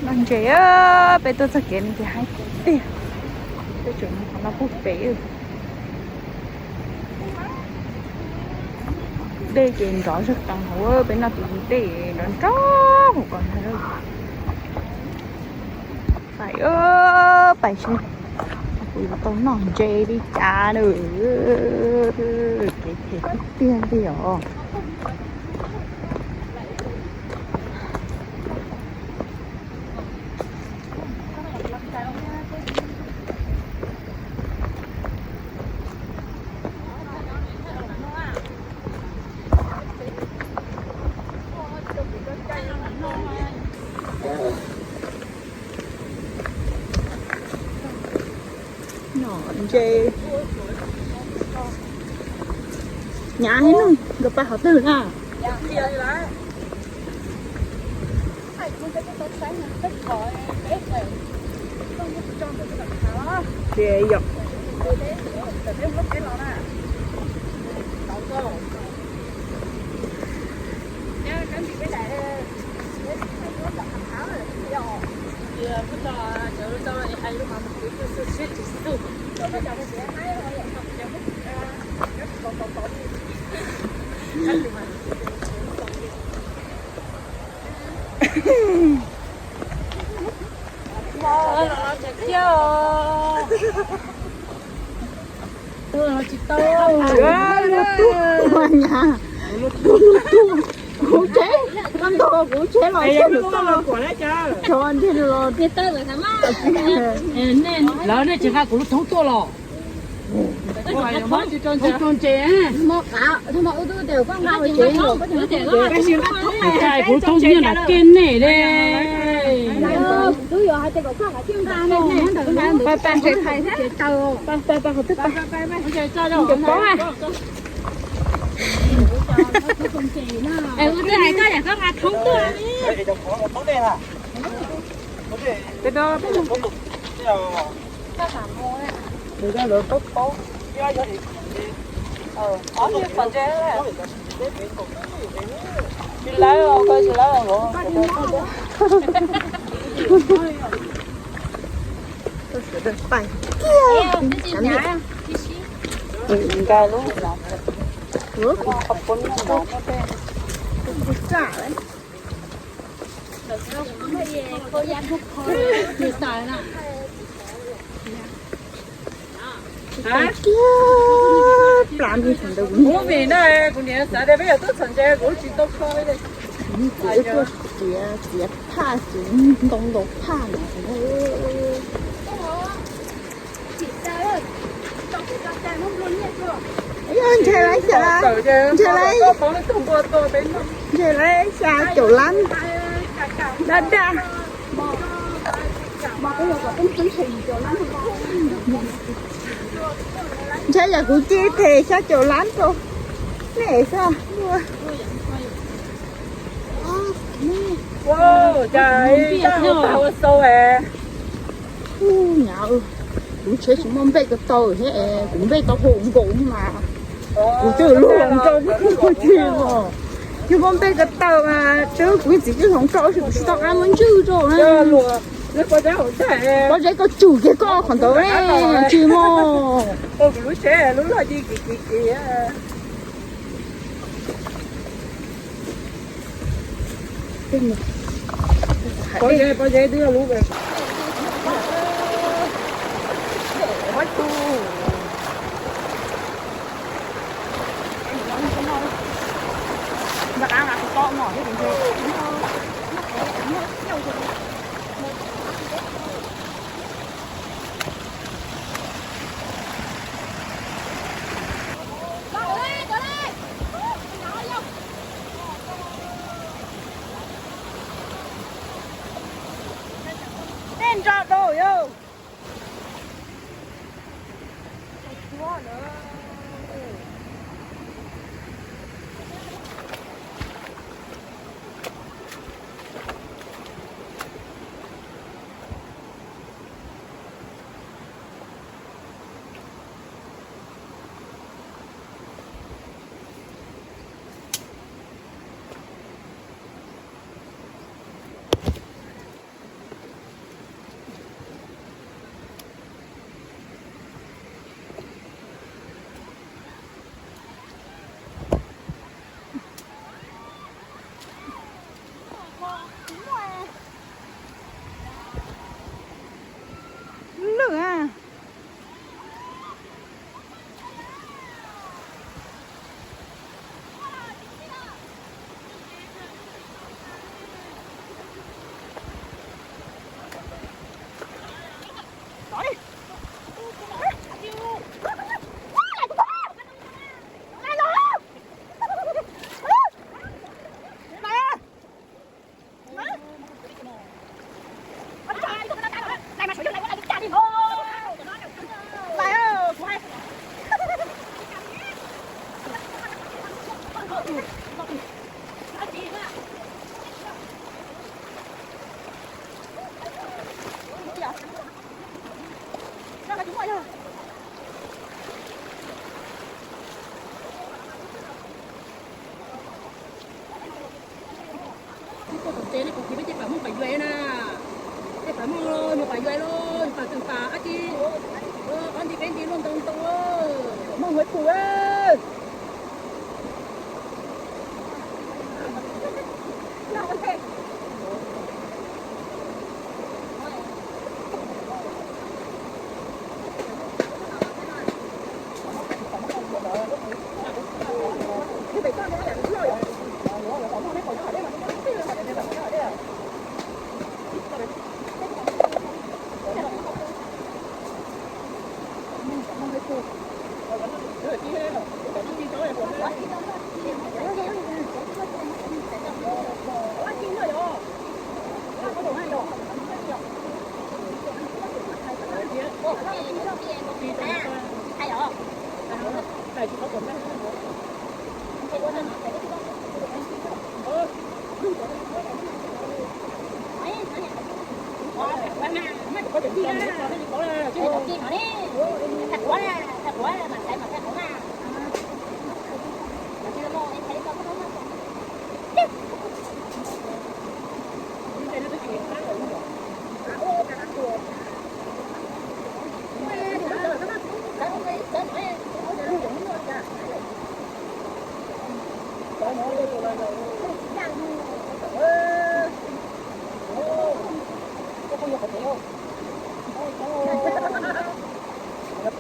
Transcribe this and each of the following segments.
Đang chơi á, bây tôi sẽ kiếm thì hai tiền. Tôi chuẩn nó phút bể. Đây chuyện rõ rất tăng hữu bên nào tụi để nó chó một con hay đâu. Phải phải xem. Ui tao non chơi đi cha nữa. Cái tiền đi rồi. Non chơi. Nhà hết luôn, gặp bà họ từ nào? Kìa dọc. Nhà cú chế con đồ cú chế lại cho được sao cho anh thế rồi biết tới rồi thằng má nên lỡ này chỉ khác của lúc thống tua lò không chế một áo thôi mà tôi đều có ngao chế rồi cái của thống như là kiên này đây tôi giờ hai tay có khoang ở trên ra này ba ba sẽ thay thế ba ba ba không thích ba cho đâu có à em cái này có nhà có ngạt thống tua đi cái đó được ra lượng tốt tốt có những phần trên này chị lấy rồi coi chị lấy rồi tôi sẽ được bay cái luôn nước không có đâu trả đấy cô dám hút khói thì xài nè hả làm gì thành đâu bố vì này cũng nhớ sao đây bây giờ tôi thành ra bố chỉ tôi khói đây chị怕xuống đông đông怕này anh chơi lấy sao chơi lấy sao chỗ lắm đắt đắt chơi là cũng chia thì sao chỗ lắm cô này sao wow trời sao sâu à nhạo cũng chơi chúng mong bé cái tàu thế cũng bé tàu hùng cũng mà cũng chưa luôn trong cái chuyện mà chứ mong bé cái tàu mà chứ cũng chỉ cái không trâu thì tao ăn muốn chứ rồi chơi luôn nó có giá hỗ trợ có giấy có chủ cái con còn tới đấy chứ mà tôi lúa xe lúa là gì kì có dễ đưa lúa về bắt tu mà ăn là to mỏ thế thì nên cho đồ vô chế này cũng chỉ biết chế phải mua phải về nè chế phải mua nhiều phải về luôn phải từng phá á chi con thì cái gì luôn từng từng Mong người phụ ơi.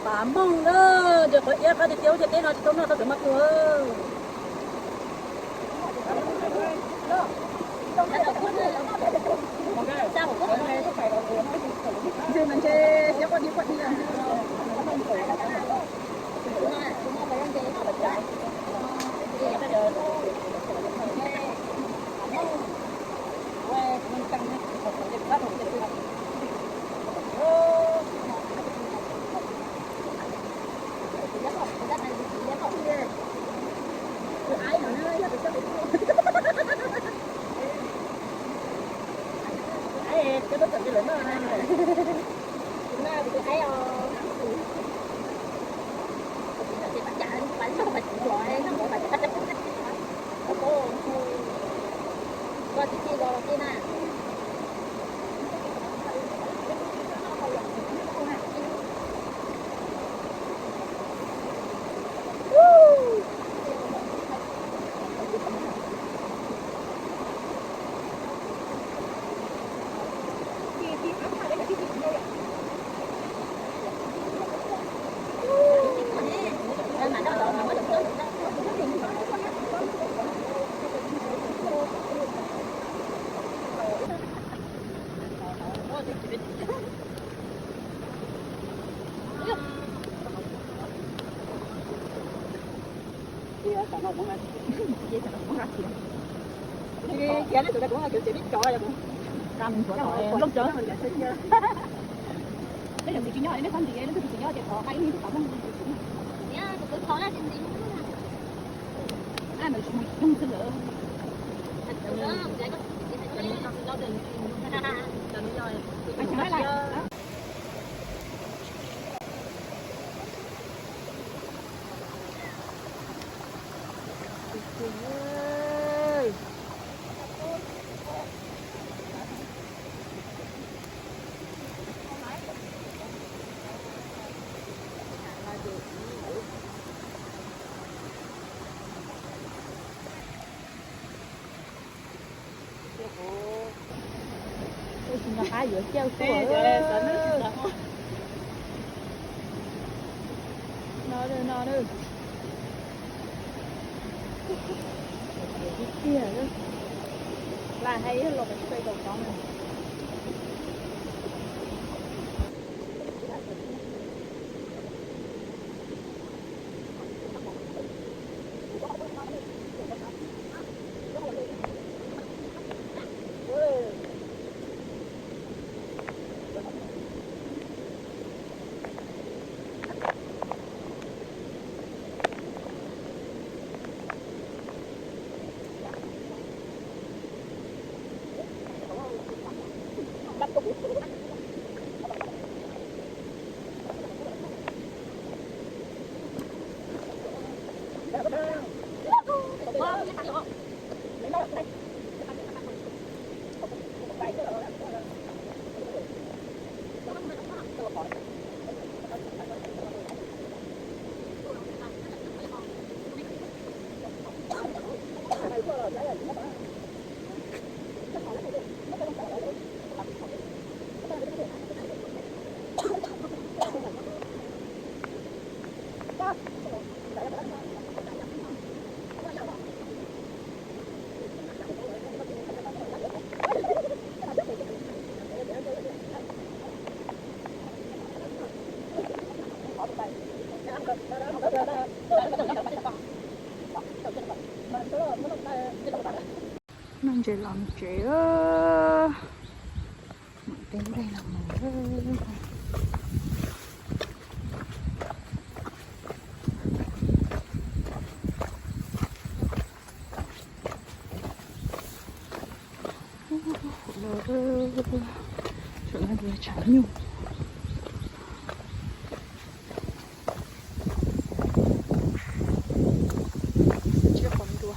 bà mong đó giờ có em có thể tiêu cho tên nó chúng nó có thể mắc nữa Chứ mình chơi sẽ có đi quậy nha. Cái đó cần cái lớn hơn này. Nó bị thấy thì bắt chạy phải nó phải gọi nó phải coi cái gì rồi kia nè Kia nó tụi nó cũng là kiểu chỉ biết trò rồi cũng cầm của nó lúc trở mình sẽ nhớ. cái lần thì nhỏ này nó không thì nó thì nhỏ thì khó hay như thế không nhá tôi khó là gì ai mà không xin nữa thật sự đó cái nó đừng anh nói lại Nó ai giữa treo xuống. Nó đi. Kia đó. Là hay lột cái cây đầu con này. làm chế ơ. Đến đây là mình chuyện này vừa chả nhung chưa còn đùa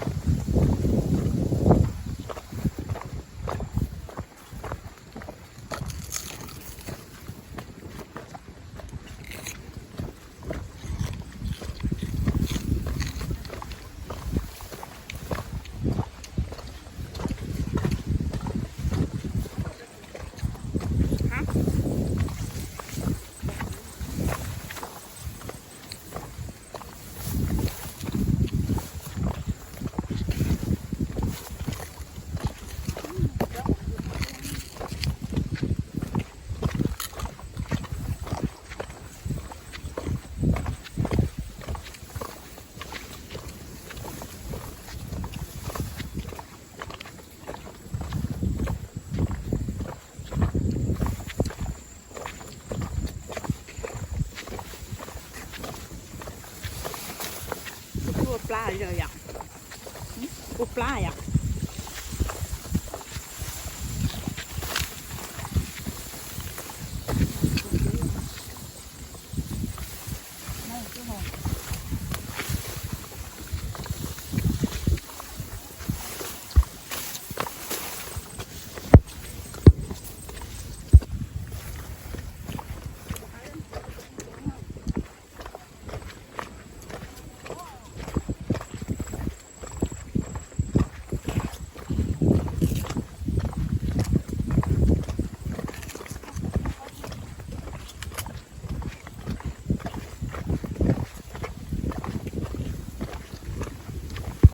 ปลาเลยอ่ะปลาอ่ะ